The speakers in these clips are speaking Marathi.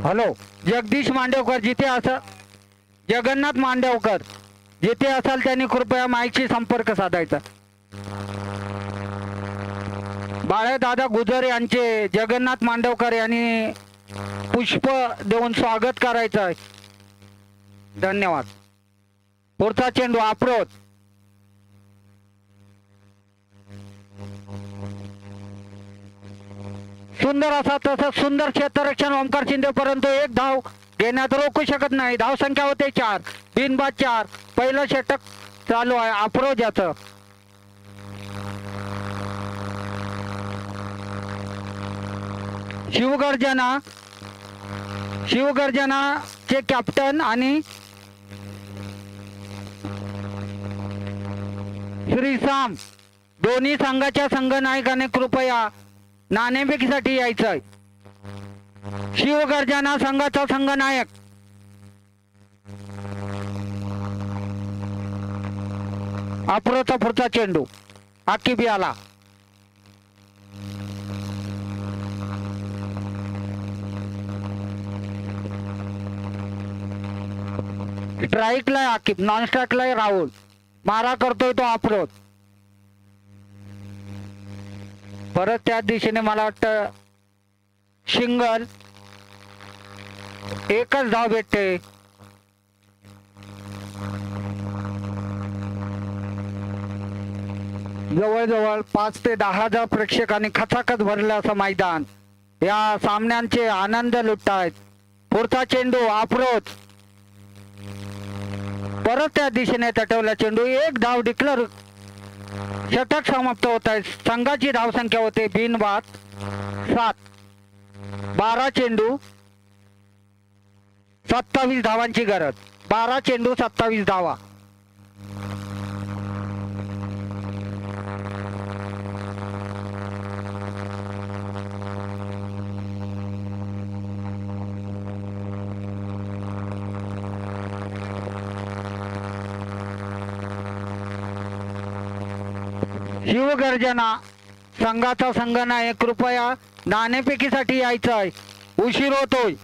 हॅलो, जगदीश मांडवकर जिथे असाल, जगन्नाथ मांडवकर जिथे असाल त्यांनी कृपया माईकशी संपर्क साधायचा. बाळेदादा गुजर यांचे जगन्नाथ मांडवकर यांनी पुष्प देऊन स्वागत करायचं आहे. धन्यवाद. पुढचा चेंडू अप्रोच. सुंदर असा तसं सुंदर क्षेत्ररक्षण ओमकार शिंदे, परंतु एक धाव घेण्यात रोखू शकत नाही. धाव संख्या होते 4, बिनबाद 4. पहिलं षटक चालू आहे अप्रोच याचं. शिवगर्जनाचे कॅप्टन आणि श्रीसाम दोन्ही संघाच्या संघनायकाने कृपया नाणेफेकीसाठी यायचंय. शिवगर्जना संघाचा संघनायक अप्रोचा पुढचा चेंडू आकिब आला. स्ट्राईकला आकिब, नॉन स्ट्राईकला राहुल. मारा करतोय तो अप्रोच. परत त्या दिशेने मला वाटतं सिंगल. एकच धाव भेटते. जवळजवळ 5 ते 10 हजार प्रेक्षकांनी खचाखच भरलं असं मैदान या सामन्यांचे आनंद लुटतायत. पुढचा चेंडू अप्रोच. परत त्या दिशेने तटवला चेंडू. एक धाव डिक्लेअर. षटक समाप्त होत आहे. संघाची धावसंख्या होते बिनबाद 7. 12 चेंडू 27 धावांची गरज. 12 चेंडू 27 धावा. शिवगर्जना संघाचा संघनायक कृपया नाणेफेकीसाठी यायचं आहे. उशीर होतोय.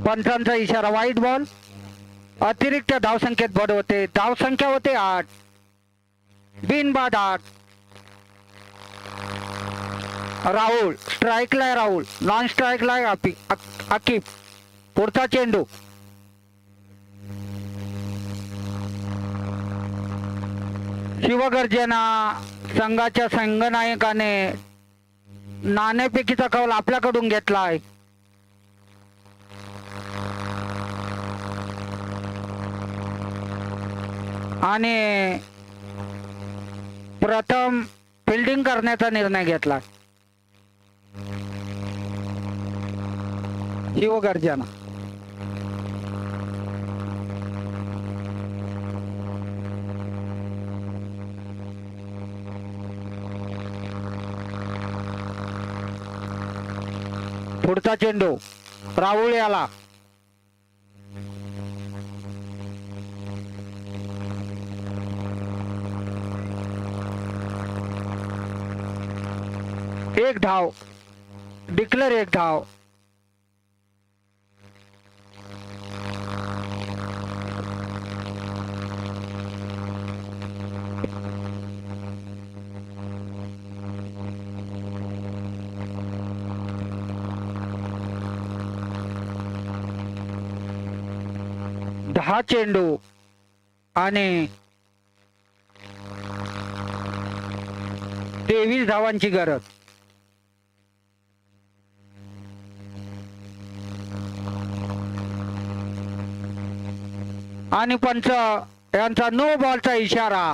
पंचांचा इशारा. वाईट बॉल. अतिरिक्त धावसंख्येत भर होते. धावसंख्या होते 8. बिनबाद 8. राहुल स्ट्राईकला. राहुल नॉन स्ट्राईकला आकिब. पुढचा चेंडू शिवगर्जना संघाच्या संघनायकाने नाणेफेकीचा कौल आपल्याकडून घेतला आहे. आणि प्रथम फिल्डिंग करण्याचा निर्णय घेतला शिवगर्जना. पुढचा चेंडू राहुल याला. एक धाव डिक्लेअर. एक धाव. दहा चेंडू आणि 23 धावांची गरज. आणि पंच यांचा नो बॉलचा इशारा.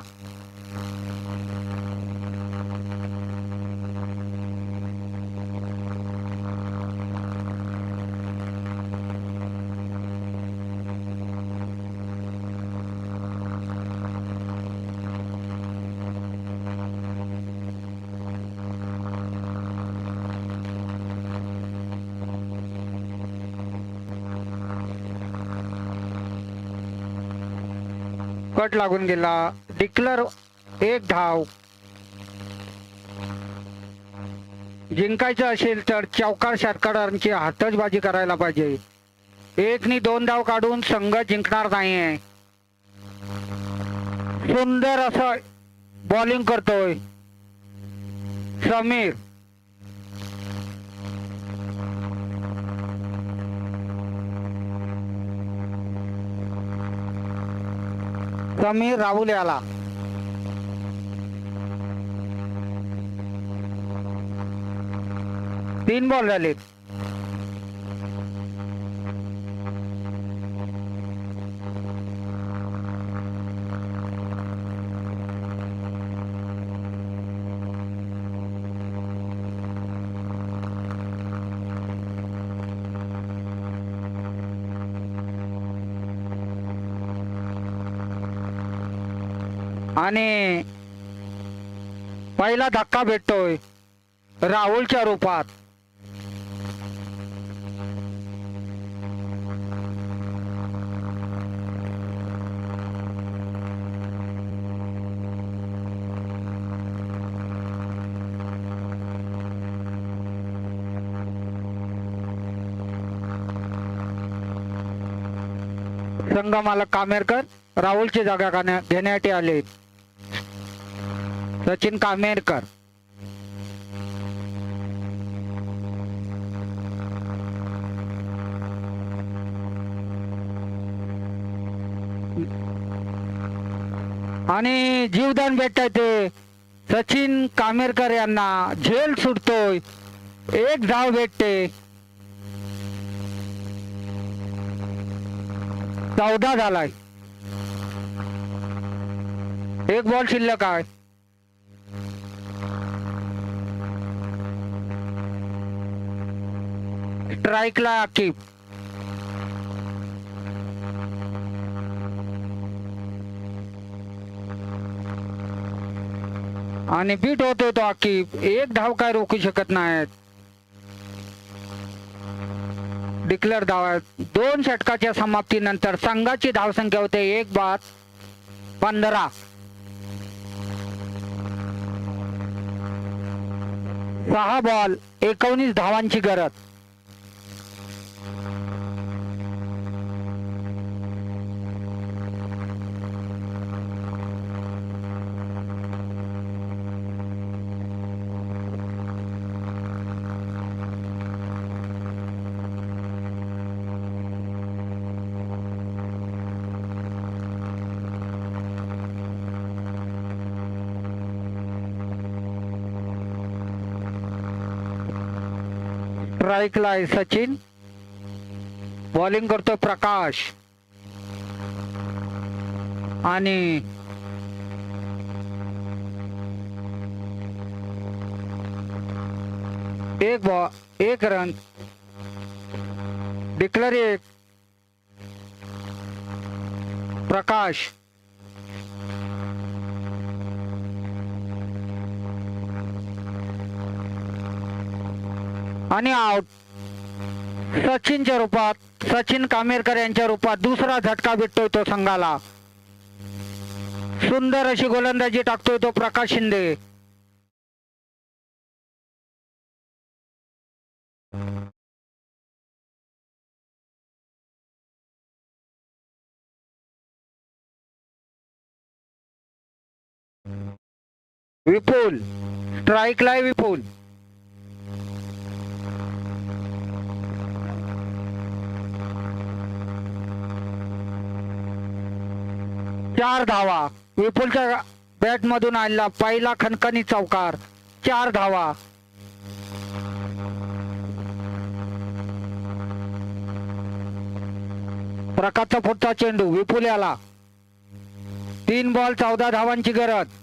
कट लागून गेला. डिक्लर 1 धाव. जिंकायचं असेल तर चौकार षटकारांची हातचबाजी करायला पाहिजे. 1 नी 2 धाव काढून संघ जिंकणार नाहीये. सुंदर असं बॉलिंग करतोय समीर. समीर राहुल याला. तीन बॉल झाले. आणि पहिला धक्का भेटतोय राहुलच्या रूपात. संघ मालक कामेरकर राहुलची जागा घेण्यासाठी आले. सचिन कामेरकर. आणि जीवदान भेटतंय ते सचिन कामेरकर यांना. झेल सुटतोय. 1 धाव भेटते. 14 झालाय. 1 बॉल शिल्लक आहे. स्ट्राईकला आकिब. आणि बीट होतोय तो आकिब. 1 धाव काय रोखू शकत नाहीत. डिक्लेअर धाव. 2 षटकाच्या समाप्तीनंतर संघाची धावसंख्या होते 1 बाद 15. 6 बॉल 19 धावांची गरज. स्ट्राईकला आहे सचिन. बॉलिंग करतोय प्रकाश. आणि एक रन. डिक्लेअर 1. प्रकाश. आणि आउट. सचिनच्या रूपात सचिन कामेरकर यांच्या रूपात दुसरा झटका भेटतोय तो संघाला. सुंदर अशी गोलंदाजी टाकतोय तो प्रकाश शिंदे. विपुल. स्ट्राईकला आहे विपुल. चार धावा. विपुलच्या बॅट मधून आलेला पहिला खणखणी चौकार. 4 धावा. प्रकाशचा पुढचा चेंडू विपुल याला. 3 बॉल 14 धावांची गरज.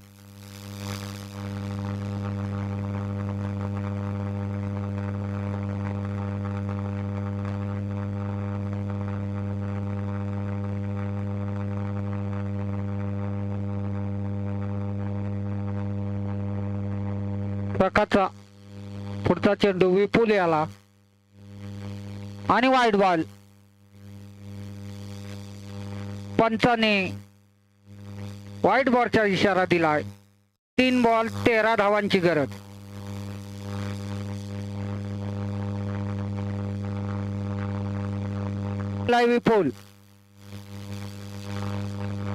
प्रकाशचा पुढचा चेंडू विपुल याला. आणि वाईट बॉल. पंचाने व्हाईट बॉलचा इशारा दिलाय. 3 बॉल 13 धावांची गरज. विपुल,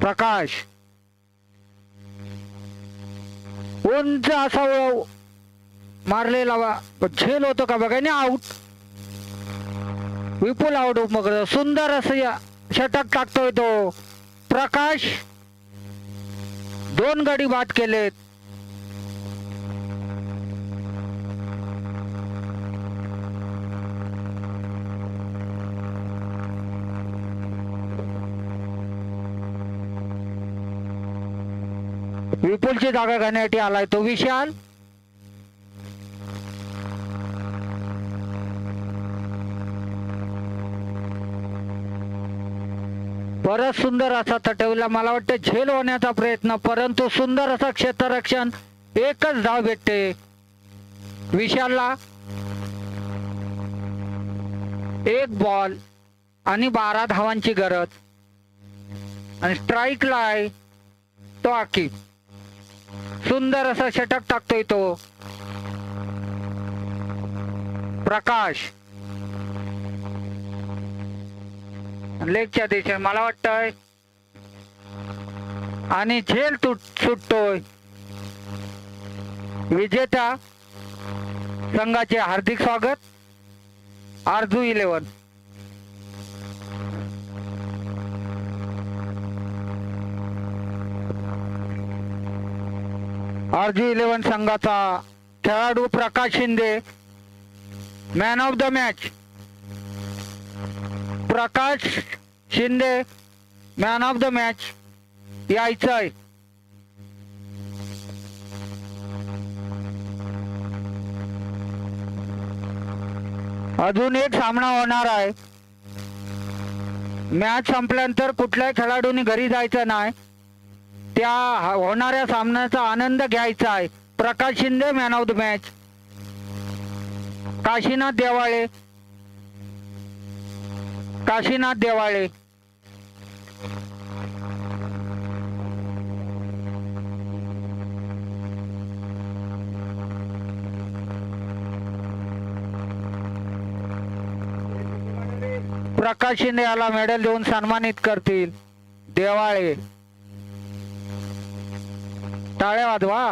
प्रकाश उंच असा मारलेला झेल होतो का बघा, आउट. विपुल आउट. मग सुंदर असं षटक टाकतोय तो प्रकाश. 2 गडी बाद केलेत. विपुलची जागा घेण्यासाठी आलाय तो विशाल. परत सुंदर असा तटवला. मला वाटतं झेल होण्याचा प्रयत्न, परंतु सुंदर असा क्षेत्ररक्षण. एकच धाव भेटते विशालला. 1 बॉल आणि 12 धावांची गरज. आणि स्ट्राईकला आहे तो आकिब. सुंदर असा षटक टाकतोय तो प्रकाश. लेगच्या दिशेने मला वाटतंय आणि झेल सुटतोय. विजेत्या संघाचे हार्दिक स्वागत. आरजू 11. आरजू 11 संघाचा खेळाडू Prakash Shinde man of the match. Prakash Shinde man of the match यायचं आहे. अजून एक सामना होणार आहे. मॅच संपल्यानंतर कुठल्याही खेळाडूंनी घरी जायचं नाही. त्या होणाऱ्या सामन्याचा आनंद घ्यायचा आहे. Prakash Shinde man of the match. Kashinath Devale. Kashinath Devale. Prakash Shinde याला मेडल देऊन सन्मानित करतील देवाळे. टाळ्या वाजवा.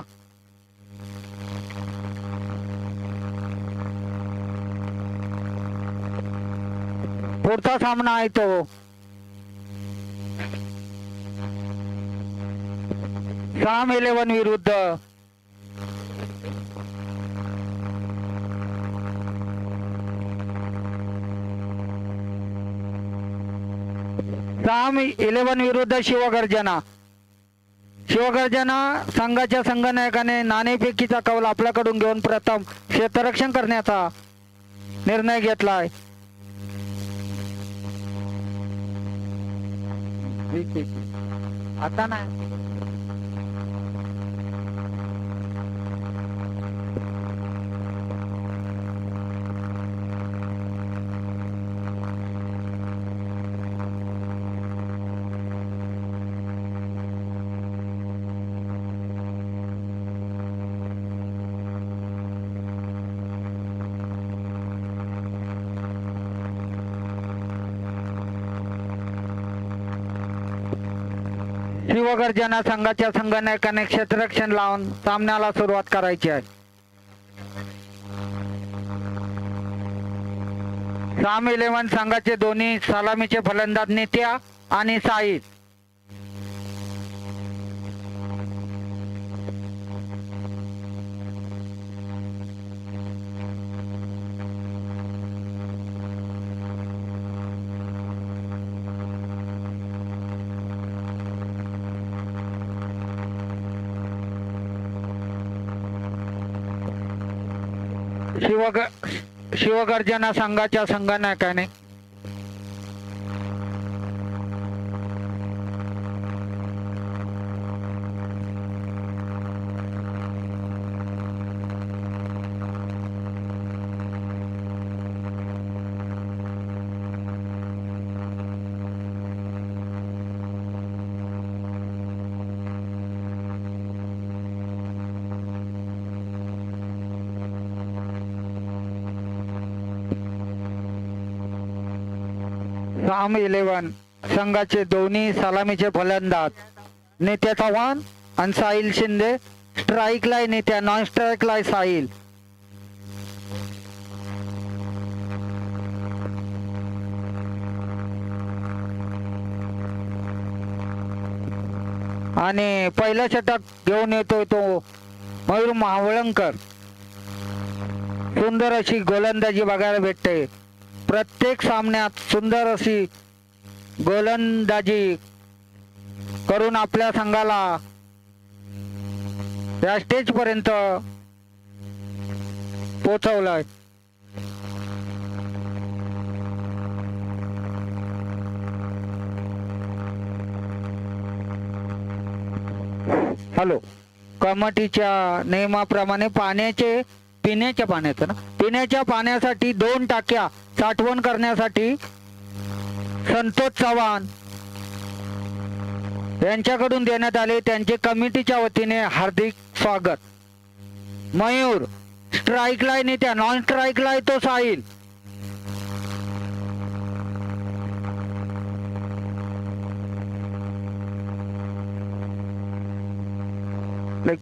पुढचा सामना आहे तो साम 11 विरुद्ध साम 11 विरुद्ध शिवगर्जना. शिवगर्जना संघाच्या संघनायकाने नाणेफेकीचा कौल आपल्याकडून घेऊन प्रथम क्षेत्ररक्षण करण्याचा निर्णय घेतलाय. आता नाही. शिवगर्जना संघाच्या संघनायकाने क्षेत्ररक्षण लावून सामन्याला सुरुवात करायची आहे. साम 11 संघाचे दोन्ही सलामीचे फलंदाज नित्या आणि साईद. शिवगर्जना संघाच्या संघनायकाने राम 11 संघाचे दोन्ही सलामीचे फलंदाज नित्या चव्हाण आणि साहिल शिंदे. स्ट्राईक लाय नित्या, नॉन स्ट्राईक लाय साहिल. आणि पहिलं षटक घेऊन येतोय तो मयूर मावळंकर. सुंदर अशी गोलंदाजी बघायला भेटते. प्रत्येक सामन्यात सुंदर अशी गोलंदाजी करून आपल्या संघाला या स्टेज पर्यंत पोहोचवलंय. हॅलो, कमिटीच्या नियमाप्रमाणे पिण्याच्या पाण्यासाठी 2 टाक्या साठवण करण्यासाठी संतोष चव्हाण यांच्याकडून देण्यात आले. त्यांचे कमिटीच्या वतीने हार्दिक स्वागत. मयूर स्ट्राईक लाय नित्या, नॉन स्ट्राईक लाय तो साहिल.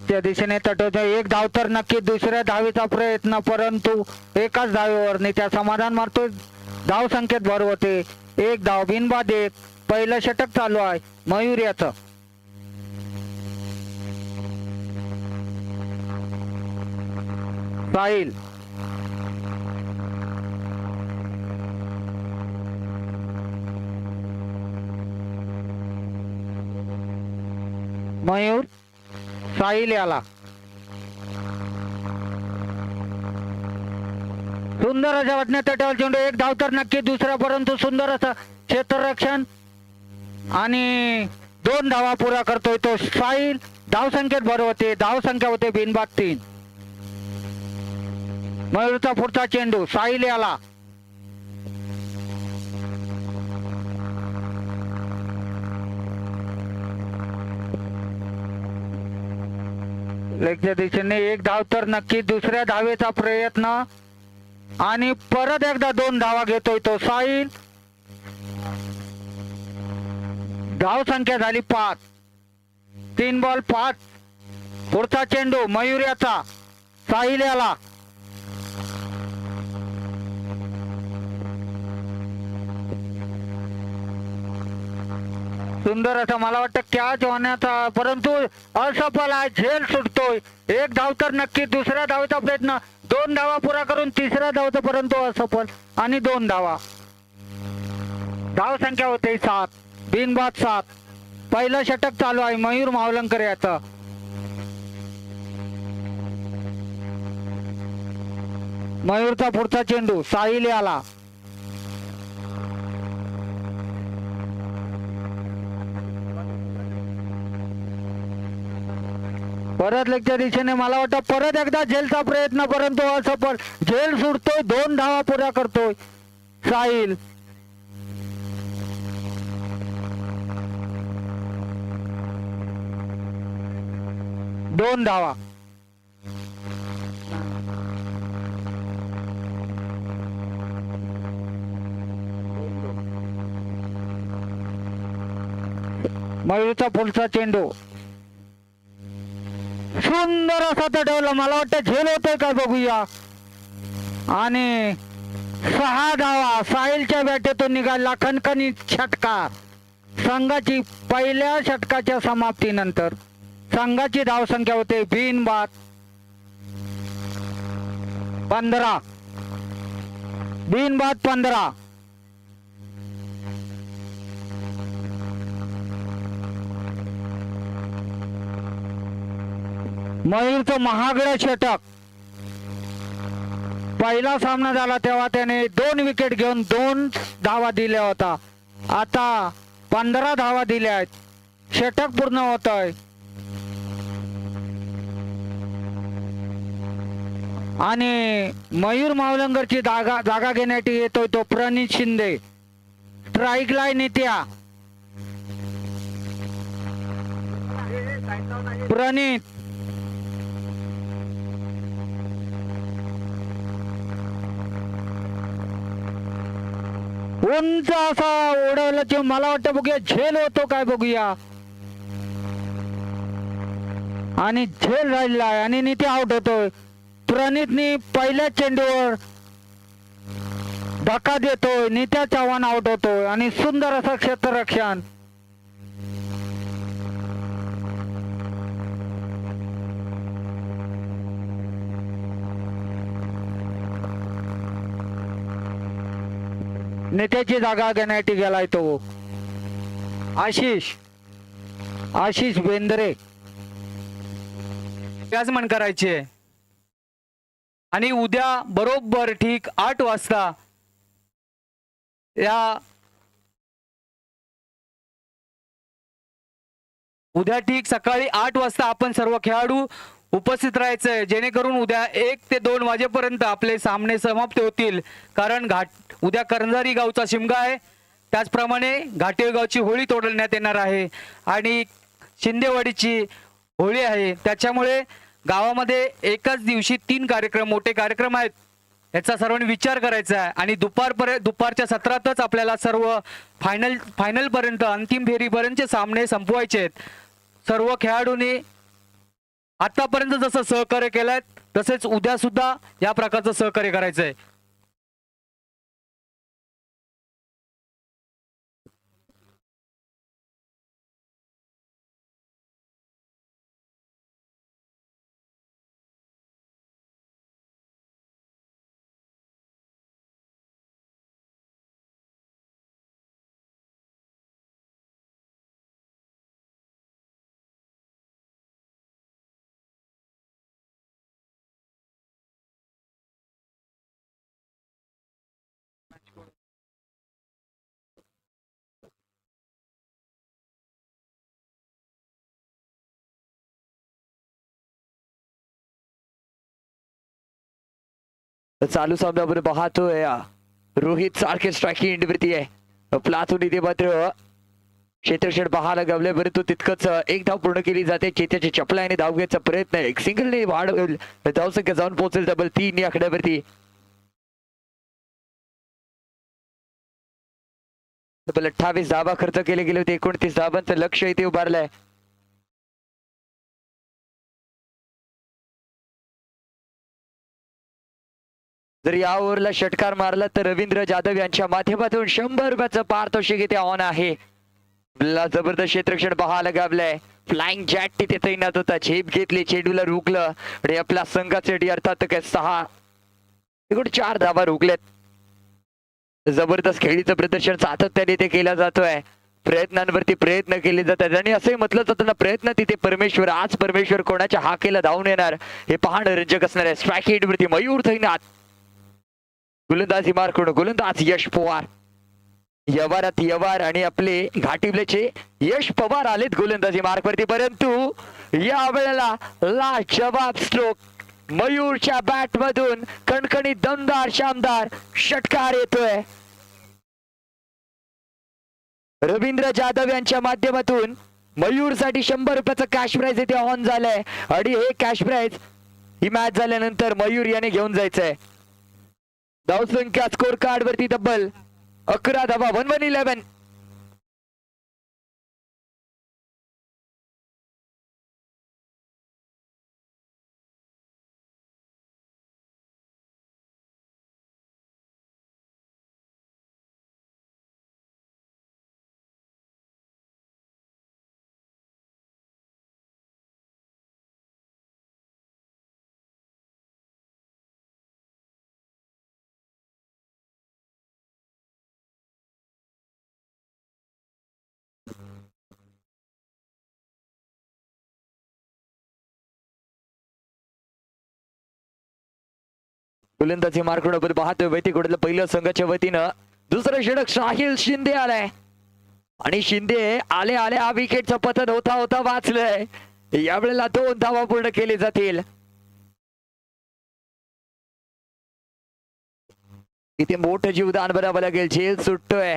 त्या दिशेने तटवतो. एक धाव तर नक्की. दुसऱ्या धावेचा प्रयत्न, परंतु एकाच धावेवर नित्या समाधान मारतोय. धाव संख्येत भर होते. 1 धाव बिनबाद 1. पहिलं षटक चालू आहे मयूर याचं. साहिल मयूर साहिल याला. सुंदर अशा वाटण्यात तटावर चेंडू. 1 धाव तर नक्की. दुसरा, परंतु सुंदर असं क्षेत्ररक्षण आणि 2 धावा पुरा करतोय तो साहिल. धाव संख्येत भर होते. धाव संख्या होते बिनबाद 3. मयूरचा पुढचा चेंडू साहिल याला. लेगच्या दिशेने 1 धाव तर नक्की. दुसऱ्या धावेचा प्रयत्न आणि परत एकदा 2 धावा घेतोय तो साहिल. धाव संख्या झाली 5. 3 बॉल 5. पुढचा चेंडू मयूर याचा. साहिल याला. सुंदर असं मला वाटतं कॅच होण्याचा, परंतु असफल आहे. झेल सुटतोय. 1 धाव तर नक्की. दुसऱ्या धावेचा प्रयत्न. 2 धावा पुरा करून तिसऱ्या धावचा, परंतु असफल आणि 2 धावा. धाव संख्या होते 7. बिनबाद 7. पहिलं षटक चालू आहे मयूर मावलंकर याचं. मयूरचा पुढचा चेंडू साहिल याला. परत लेगच्या दिशेने मला वाटतं परत एकदा झेलचा प्रयत्न, परंतु असफल. झेल सुटतोय. 2 धावा पुरा करतोय साहिल. दोन धावा. मयूरचा पुढचा चेंडू सुंदर असा तटवला. मला वाटतं झेल होतोय का बघूया. आणि 6 धावा साहिलच्या बॅटेतून निघाला. खणखणीत षटकार. संघाची पहिल्या षटकाच्या समाप्तीनंतर संघाची धाव संख्या होते बिनबाद 15. बिनबाद 15. मयूरचं महागडं षटक. पहिला सामना झाला तेव्हा त्याने 2 विकेट घेऊन 2 धावा दिल्या होता. आता 15 धावा दिल्या आहेत. षटक पूर्ण होत आहे. आणि मयूर मावलंकरची जागा घेण्यासाठी येतोय तो प्रणित शिंदे. स्ट्राईक लाईन नित्या. प्रणित उंच असा ओढवला की मला वाटतं बघूया झेल होतो काय बघूया. आणि झेल राहिलेला आहे आणि निती आउट होतोय. प्रणितनी पहिल्या चेंडूवर धक्का देतोय. नित्या चव्हाण आउट होतोय आणि सुंदर असं क्षेत्ररक्षण. नेत्याची जागा घेण्यासाठी गेलाय तो आशिष बेंद्रे. आगमन करायचे आणि उद्या बरोबर ठीक 8 वाजता उद्या ठीक सकाळी 8 वाजता आपण सर्व खेळाडू उपस्थित राहायचंय, जेणेकरून उद्या 1 ते 2 वाजेपर्यंत आपले सामने समाप्त होतील. कारण उद्या करंजारी गावचा शिमगा आहे, त्याचप्रमाणे घाटेल गावची होळी तोडण्यात येणार आहे आणि शिंदेवाडीची होळी आहे. त्याच्यामुळे गावामध्ये एकाच दिवशी 3 कार्यक्रम, मोठे कार्यक्रम आहेत, याचा सर्वांनी विचार करायचा आहे. आणि दुपारच्या सत्रातच आपल्याला सर्व फायनल पर्यंत, अंतिम फेरीपर्यंतचे सामने संपवायचे आहेत. सर्व खेळाडूंनी आतापर्यंत जसं सहकार्य केलंय तसेच उद्या सुद्धा या प्रकारचं सहकार्य करायचं आहे. चालू सामन्यावर पाहतोय रोहित सारखे स्ट्रायकिंग एंडवरती आहे. प्लातून इथे मात्र क्षेत्रक्षण पाहायला गवले, परंतु तितकंच एक धाव पूर्ण केली जाते. चेत्याच्या चपलाने धाव घ्यायचा प्रयत्न, एक सिंगलने वाढ धावसंख्या जाऊन पोहोचेल डबल 3 या आकड्यावरती. डबल 28 धावा खर्च केले गेले होते. 29 धावांचं लक्ष इथे उभारलंय. जर या ओव्हरला षटकार मारला तर रवींद्र जाधव यांच्या माध्यमातून 100 रुपयाचं पारितोषिक इथे ऑन आहे. जबरदस्त क्षेत्रक्षण पाहायला गावलंय. फ्लाइंग जॅट तिथे तैनात होता, झेप घेतली, चेंडूला रोखलं आणि आपल्या संघासाठी अर्थात काय 6 एकूण 4 धावा रोखल्यात. जबरदस्त खेळीचं प्रदर्शन सातत्याने ते केलं जातोय. प्रयत्नांवरती प्रयत्न केले जातात आणि असंही म्हटलं जातं, प्रयत्न तिथे परमेश्वर. आज परमेश्वर कोणाच्या हाकेला धावून येणार हे पाहणं रंजक असणार आहे. स्ट्राईक एंडवरती मयूर तैनात, गोलंदाजी मार्कून गोलंदाज यश पवार. यवारात यवार आणि आपले घाटिवलेचे यश पवार आलेत गोलंदाजी मार्कवरती, परंतु या वेळेला लाजवाब स्ट्रोक मयूरच्या बॅट मधून कणकणी दमदार शानदार षटकार येतोय. रवींद्र जाधव यांच्या माध्यमातून मयूर साठी 100 रुपयाचं कॅश प्राइज इथे ऑन झालंय आणि हे कॅश प्राइज ही मॅच झाल्यानंतर मयूर याने घेऊन जायचंय. धावसंख्या स्कोर कार्ड वरती तब्बल 11 धावा, 1-1-11. गोलंदाजी मार्कवरती पाहतोय वैतीगोडलं पहिलं संघाच्या वतीनं. दुसरं षटक साहिल शिंदे आलाय आणि शिंदे आले हा विकेटचं पतन होता वाचलंय. यावेळेला 2 धावा पूर्ण केले जातील. इथे मोठं जीवदान बनावं लागेल. झेल सुटतोय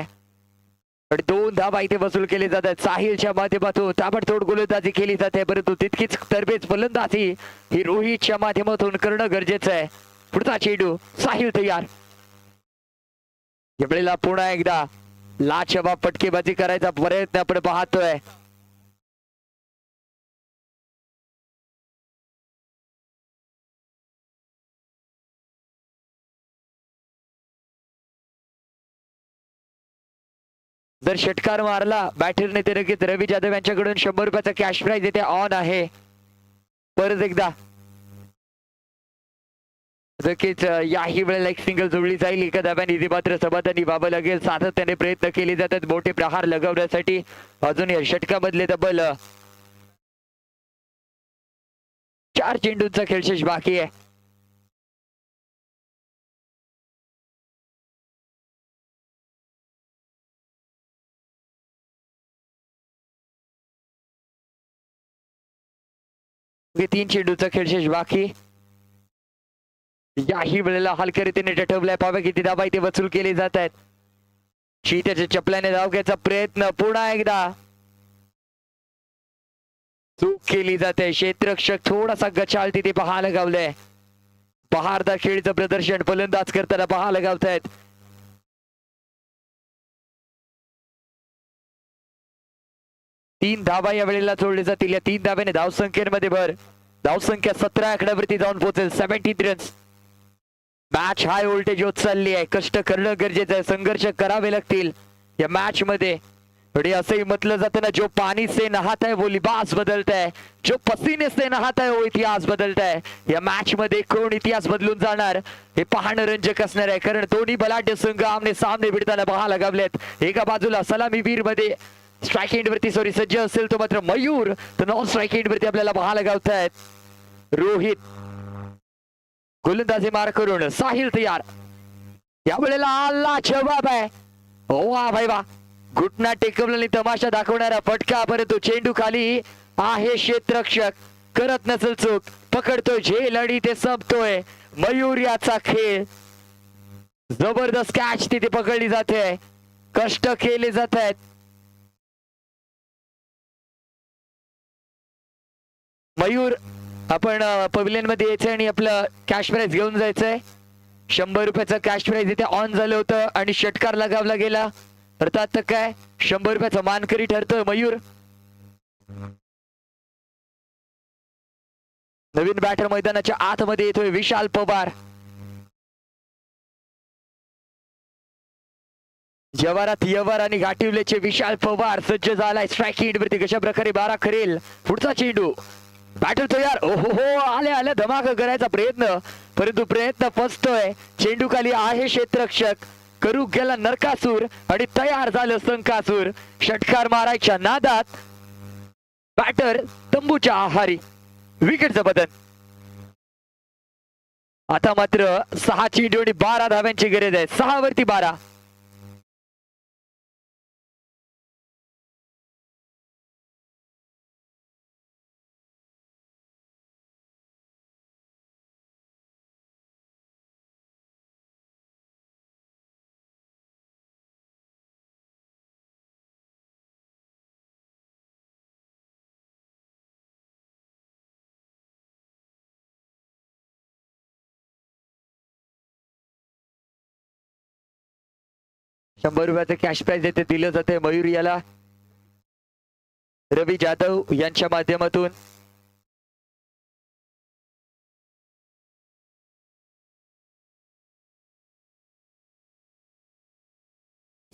आणि 2 धावा इथे वसूल केले जातात. साहिलच्या माध्यमातून ताबडतोड गोलंदाजी केली जाते, परंतु तितकीच तरबेज फलंदाजी ही रोहितच्या माध्यमातून करणं गरजेचं आहे. पुढचा चेंडू साहिल तयार. यावेळेला पुन्हा एकदा लाजवाब फटकेबाजी करायचा प्रयत्न आपण पाहतोय. जर षटकार मारला बॅटरने तर नक्कीच रवी जाधव यांच्याकडून 100 रुपयाचा कॅश प्राइज येथे ऑन आहे. परत एकदा नक्कीच याही वेळेला एक सिंगल जोडली जाईल. एका धाब्याने इथे मात्र समाधानी व्हावं लागेल. सातत्याने प्रयत्न केले जातात मोठे प्रहार लगवण्यासाठी. अजून या षटकामधले तब्बल 4 चेंडूंचा खेळशेष बाकी आहे. तीन चेंडूचा खेळशेष बाकी. याही वेळेला हलक्या रीतीने टटवलाय. पाहावे किती धाबा इथे वसूल केले जात आहेत. शीत्याच्या चपल्याने धाव घ्यायचा प्रयत्न पुन्हा एकदा चूक केली जाते. क्षेत्ररक्षक थोडासा गचाळ तिथे पाहायला गावलंय. बहारदार खेळीचं प्रदर्शन फलंदाज करताना पाहायला गावत आहेत. तीन धाबा या वेळेला सोडले जातील. या 3 धाब्याने धावसंख्येमध्ये भर. धावसंख्या 17 आकड्यावरती जाऊन पोहोचेल. 17 रन्स. मॅच हाय व्होल्टेज होत चालली आहे. कष्ट करणं गरजेचं आहे. संघर्ष करावे लागतील या मॅच मध्ये. थोडी असंही म्हटलं जातं ना, जो पानी से नहाता है वो लिबास बदलता है, जो पसीने से नहाता है वो इतिहास बदलता है. या मॅच मध्ये कोण इतिहास बदलून जाणार हे पाहणं रंजक असणार आहे. कारण दोन्ही बलाढ्य संघ आमने सामने भिडताना पाहायला लागलेत. एका बाजूला सलामी वीर मध्ये स्ट्राइक एंड वरती सज्ज असेल तो मात्र मयूर, तर नॉन स्ट्राइक एंड वरती आपल्याला पाहायला गावत आहेत रोहित. गोलंदाजी मार करून साहिल तयार. या वेळेला आला जवाब आहे. वा भाई वा. घुटना टेकवल्याने तमाशा दाखवणारा फटका. परंतु चेंडू खाली आहे. क्षेत्ररक्षक करत नसेल चूक. पकडतोय झेल आणि ते संपतोय. मयूर याचा खेळ. जबरदस्त कॅच तिथे पकडली जाते. कष्ट केले जात आहेत. मयूर आपण पवेलियन मध्ये यायचंय आणि आपलं कॅश प्राइज घेऊन जायचंय. 100 रुपयाचं कॅश प्राइज इथे ऑन झालं होतं आणि षटकार लगावला गेला. अर्थात काय 100 रुपयाचा मानकरी ठरतोय मयूर. नवीन बॅटर मैदानाच्या आतमध्ये येतोय विशाल पवार. जवारात यवार आणि गाठिवलेचे विशाल पवार सज्ज झालाय. स्ट्राइक एंड वरती कशा प्रकारे 12 करेल. पुढचा चेंडू. बॅटर तयार. ओहो हो. आले आले धमाका करायचा प्रयत्न, परंतु प्रयत्न फसतोय. चेंडू खाली आहे. क्षेत्ररक्षक करू गेला नरकासूर आणि तयार झालं संकासूर. षटकार मारायच्या नादात बॅटर तंबूच्या आहारी. विकेटचं बदल. आता मात्र 6 चेंडू आणि 12 धाव्यांची गरज आहे. 6 वरती 12. ₹100 कॅश प्राइज येथे दिलं जाते मयूर याला. रवी जाधव यांच्या माध्यमातून.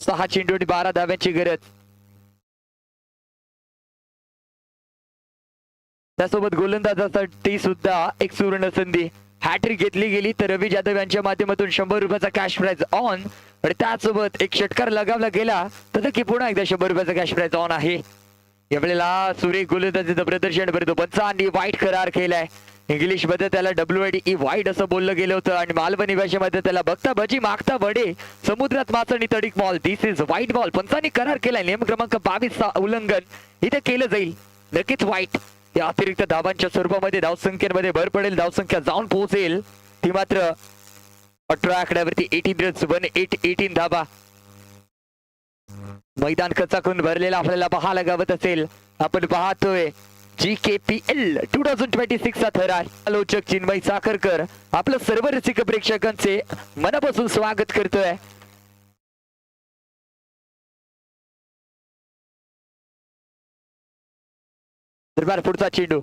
सहा चेंडू आणि 12 धाव्यांची गरज. त्यासोबत गोलंदाजासाठी सुद्धा एक सुवर्ण संधी. हॅट्रिक घेतली गेली तर रवी जाधव यांच्या माध्यमातून ₹100 कॅश प्राइज ऑन आणि त्यासोबत एक षटकार लगावला गेला तर की पुन्हा एकदा ₹100 कॅश प्राइज ऑन आहे. यावेळेला सुरेख गोलंदाजीचं प्रदर्शन करतो. पंचांनी वाईट करार केलाय. इंग्लिश मध्ये त्याला WIDE वाईट असं बोललं गेलं होतं आणि मालवणी भाषेमध्ये त्याला बघता भजी मागता वडे समुद्रात मासणी तडीक बॉल. दिस इज वाईट बॉल. पंचांनी करार केलाय. नियम क्रमांक 22 उल्लंघन इथे केलं जाईल. नक्कीच वाईट. या अतिरिक्त धावांच्या स्वरूपामध्ये धावसंख्येमध्ये भर पडेल. धावसंख्या जाऊन पोहोचेल ती मात्र 18 आकड्यावरती 18 रन्स 18 धावा. मैदान कचाकून भरलेला आपल्याला पाहायला गावत असेल. आपण पाहतोय GKPL 2026 चा थरार. आलोचक चिन्मय साखरकर आपलं सर्व रसिक प्रेक्षकांचे मनापासून स्वागत करतोय. दरम्यान पुढचा चेंडू,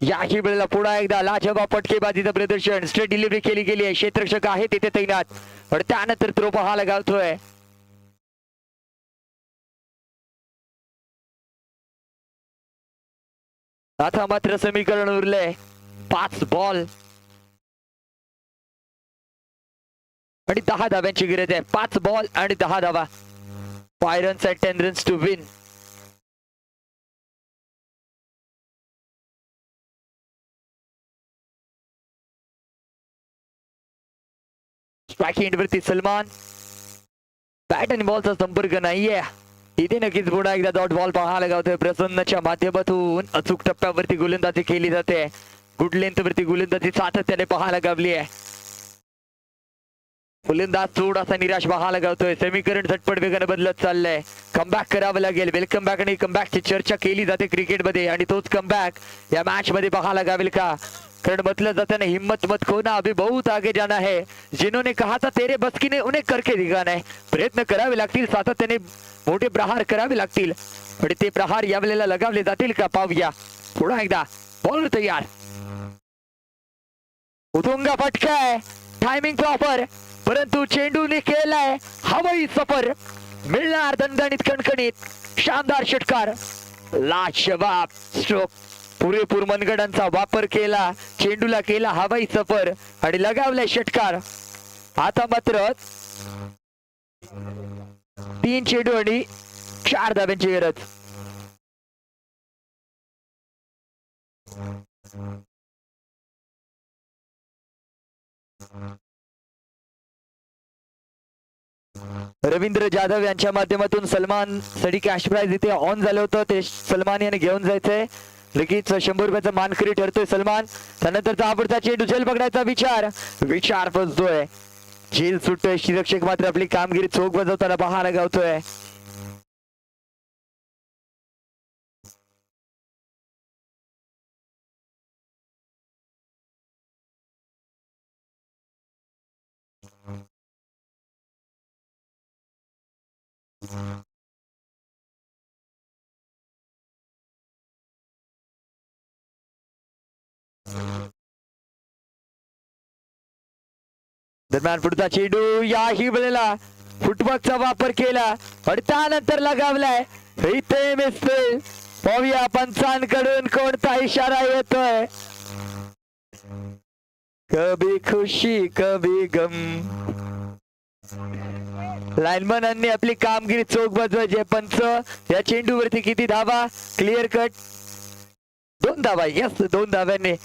याही वेळेला पुन्हा एकदा लाजवाब फटकेबाजीचं प्रदर्शन, स्ट्रेट डिलिव्हरी केली गेली आहे, क्षेत्ररक्षक आहे तिथे तैनात, पण त्यानंतर थ्रो पाहायला गावतोय. आता मात्र समीकरण उरलंय 5 बॉल आणि 10 धाव्यांची गरज आहे. 5 बॉल आणि 10 धावा. 5 runs and 10 runs to win. Striking end वरती सलमान, बॅट आणि बॉलचा संपर्क नाहीये. इथे नक्कीच पुन्हा एकदा डॉट बॉल पाहायला गावतोय. प्रसन्नच्या माध्यमातून अचूक टप्प्यावरती गोलंदाजी केली जाते. गुड लेंथ वरती गोलंदाजी सातत्याने पाहायला गावली आहे. गोलंदाज थोडासा निराश पाहायला गावतोय. समीकरण झटपट वेगाने बदलत चाललंय. कमबॅक करावं लागेल. वेलकम बॅक आणि कमबॅकची चर्चा केली जाते क्रिकेटमध्ये आणि तोच कमबॅक या मॅच मध्ये पाहायला गावेल का? कारण म्हटलं जातं ना, हिम्मत मत खोना अभी बहुत आगे जाना है. जिन्होंने कहा था तेरे बस की ने उन्हें करके दिखाना है. प्रयत्न करावे लागतील, सातत्याने मोठे प्रहार करावे लागतील. पण ते प्रहार यावेळेला लगावले जातील का? पाहूया. पुन्हा एकदा बॉल तयार. उतुंगा फटका आहे, टायमिंग प्रॉपर, परंतु चेंडूने केलाय हवाई सफर. मिळणार दणदणीत कणकणीत शानदार षटकार. लाजवाब स्ट्रोक. पुरेपूर मनगडांचा वापर केला, चेंडूला केला हवाई सफर आणि लगावलाय षटकार. आता मात्र 3 चेंडू आणि 4 धाब्यांची गरज. रवींद्र जाधव यांच्या माध्यमातून सलमान साठी कॅश प्राइज इथे ऑन झालं होतं. ते सलमान याने घेऊन जायचंय. लगेच 100 रुपयाचा मानकरी ठरतोय सलमान. त्यानंतरचा आवडता चेंडू झेल पकडायचा विचार फसतोय. झेल सुटतोय. शिरक्षक मात्र आपली कामगिरी चोख बजावताना पाहायला गावतोय. दरम्यान पुढचा चेंडू, याही वेळेला फुटबॉलचा वापर केला आणि त्यानंतर लगावलाय. इथे मिसफिल्ड. पाहूया पंचांकडून कोणता इशारा येतोय. कभी खुशी कभी गम. लाईनमॅनांनी आपली कामगिरी चोख बजवायची. पंच या चेंडूवरती किती धावा? क्लिअर कट 2 धावा. यस, 2 धाव्यांनी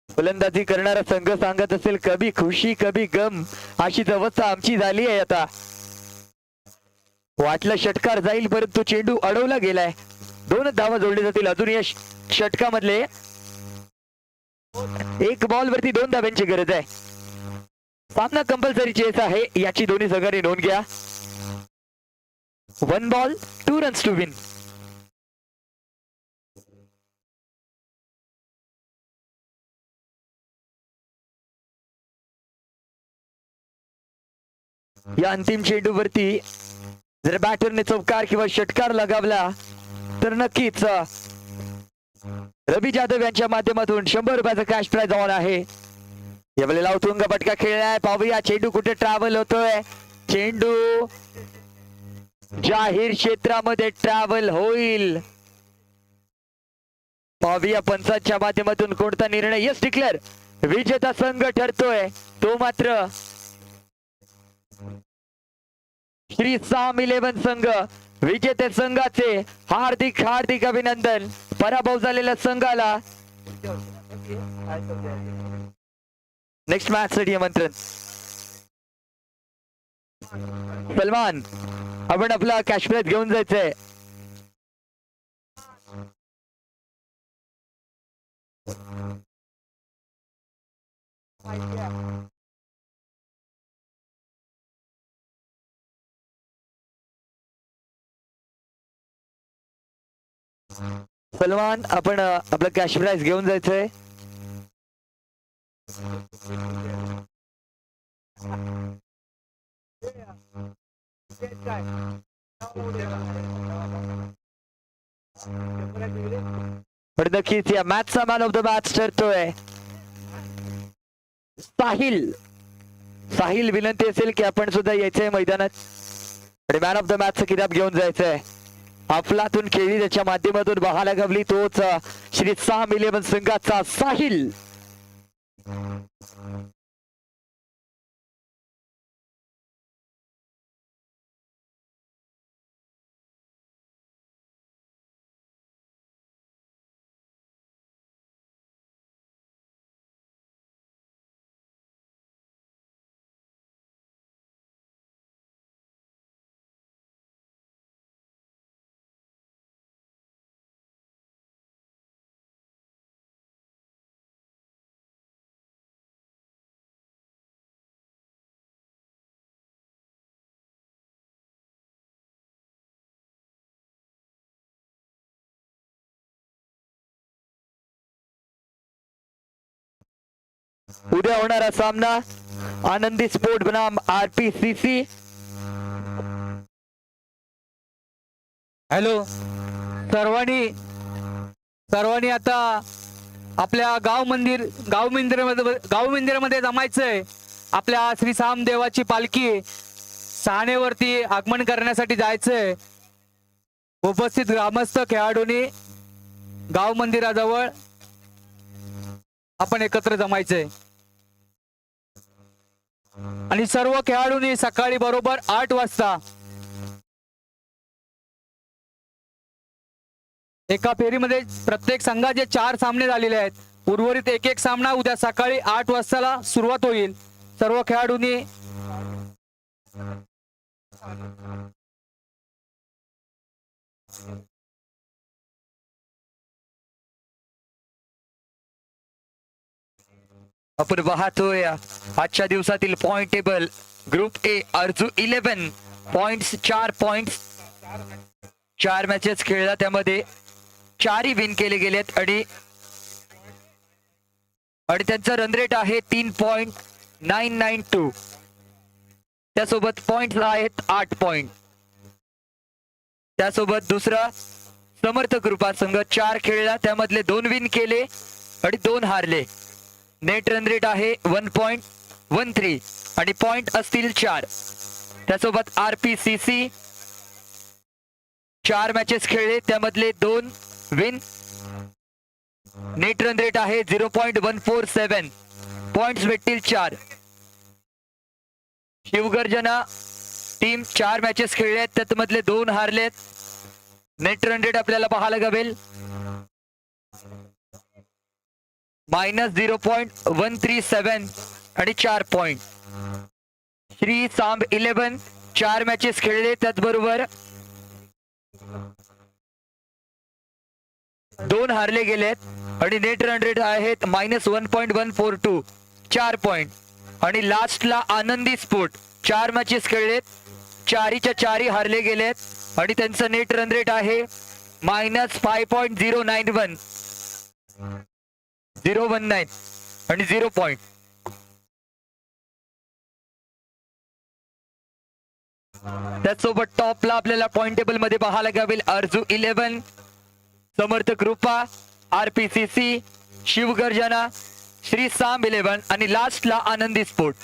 फलंदाजी करणारा संघ सांगत असेल कभी खुशी कभी गम. अशीच अवस्था आमची झाली आहे. आता वाटलं षटकार जाईल, परंतु चेंडू अडवला गेलाय. 2 धावा जोडले जातील अजून या षटकामधले. 1 बॉल वरती 2 धाव्यांची गरज आहे. सामना कंपल्सरी चेस आहे, याची दोन्ही संघांनी नोंद घ्या. 1 बॉल 2 रन्स टू विन. या अंतिम चेंडूवरती जर बॅटरने चौकार किंवा षटकार लगावला तर नक्कीच रवी जाधव यांच्या माध्यमातून 100 रुपयाचा कॅश प्राइज ऑन आहे. यावेळेला उतुंग फटका खेळलाय. पाहूया चेंडू कुठे ट्रॅव्हल होतोय. चेंडू जाहीर क्षेत्रामध्ये ट्रॅव्हल होईल. पाहूया पंचांच्या माध्यमातून कोणता निर्णय. Yes, declare. विजेता संघ ठरतोय तो मात्र श्री साम 11 संघ. विजेते संघाचे हार्दिक हार्दिक अभिनंदन. पराभव झालेल्या संघाला नेक्स्ट मॅच साठी आमंत्रण. सलमान, आपण आपला कॅश प्राइज घेऊन जायचंय. सलमान, आपण आपलं कॅश प्राइज घेऊन जायचंय. पण नक्कीच या मॅचचा मॅन ऑफ द मॅच ठरतोय साहिल. साहिल विनंती असेल की आपण सुद्धा यायचंय मैदानात आणि मॅन ऑफ द मॅचचा किताब घेऊन जायचंय. अफलातून खेळी त्याच्या माध्यमातून बहायला गवली तोच श्री 6 संघाचा साहिल. उद्या होणारा सामना आनंदी स्पोर्ट बनाम RPCC. हॅलो सर्वांनी आता आपल्या गाव मंदिरामध्ये जमायचंय. आपल्या श्री सामदेवाची पालखी सानेवरती आगमन करण्यासाठी जायचंय. उपस्थित ग्रामस्थ खेळाडूंनी गाव मंदिराजवळ आपण एकत्र जमायचंय आणि सर्व खेळाडूंनी सकाळी बरोबर 8 वाजता एका फेरीमध्ये प्रत्येक संघाचे 4 सामने झालेले आहेत. उर्वरित एक सामना उद्या सकाळी 8 वाजता सुरुवात होईल. सर्व खेळाडूंनी आपण पाहतोय आजच्या दिवसातील point table. Group A Arju 11 points 4 points 4 matches खेळला त्यामध्ये 4ही विन केले गेलेत आणि त्यांचा रन रेट आहे 3.992. त्यासोबत पॉइंट आहेत 8 पॉइंट. त्यासोबत दुसरा समर्थ कृपा संघ 4 खेळला त्यामधले 2 विन केले आणि 2 हारले. नेट रन रेट आहे 1.13 आणि पॉइंट असतील 4. त्यासोबत RPCC 4 मॅचेस खेळले त्यामधले 2 विन. नेट रन रेट आहे 0.147 पॉइंट्स भेटतील 4. शिवगर्जना टीम 4 मॅचेस खेळले त्यामधले 2 हारलेत. नेट रन रेट आपल्याला पाहायला गावेल -0.137 आणि 4 पॉइंट. श्री सांब 11 4 मॅचेस खेळले त्याचबरोबर 2 हारले गेलेत आणि नेट रन रेट आहेत -1.142 4 पॉइंट. आणि लास्टला आनंदी स्पोर्ट 4 मॅचेस खेळलेत 4च्या 4 हारले गेलेत आणि त्यांचं नेट रन रेट आहे -5.091 019 आणि 0 पॉइंट. त्याचसोबत टॉपला आपल्याला पॉइंट टेबल मध्ये पाहायला गावेल अर्जू 11 समर्थ कृपा RPCC शिवगर्जना श्री सांब 11 आणि लास्टला आनंदी स्पोर्ट.